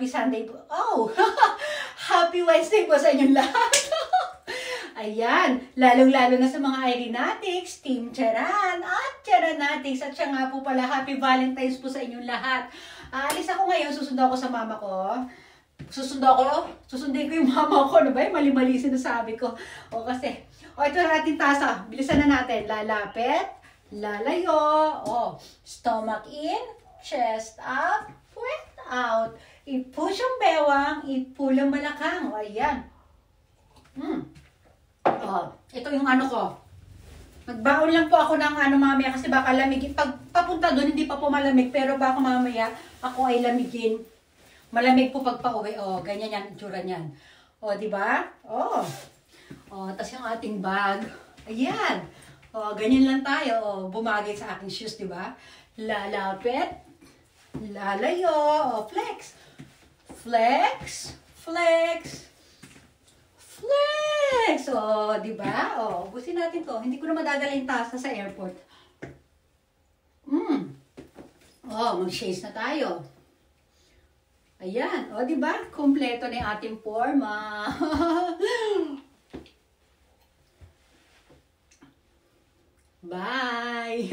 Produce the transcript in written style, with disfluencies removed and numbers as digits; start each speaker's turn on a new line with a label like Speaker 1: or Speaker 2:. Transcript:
Speaker 1: happy Sunday po. Oh, happy Wednesday po sa inyong lahat. Ayan, lalong-lalo na sa mga Irenatics, Team Charan at Charanatics. At siya nga po pala, happy Valentine's po sa inyong lahat. Alis ako ngayon, susundo ako sa mama ko. Susundin ko yung mama ko. Ano ba yung mali-mali sinasabi ko? O kasi, ito na ating tasa. Bilisan na natin. Lalapit, lalayo. Stomach in, chest up, puwet out. I-push ang bewang, i-pull ang balakang. Ayan. Ito yung ano ko. Nagbaon lang po ako ng mamaya kasi baka lamigin. Pag papunta doon, hindi pa po malamig. Pero baka mamaya ako ay lamigin. Malamig po pag pauwi. Ganyan yan, itsura niyan. Diba? Tas yung ating bag. Ayan. Ganyan lang tayo. Bumagay sa aking shoes, diba? Lalapit. Lalayo. Flex. Flex. Flex. Flex! Diba? Ubusin natin to. Hindi ko na madadala yung taas na sa airport. Mag-shades na tayo. Ayan. Diba? Kompleto na yung ating forma. Bye!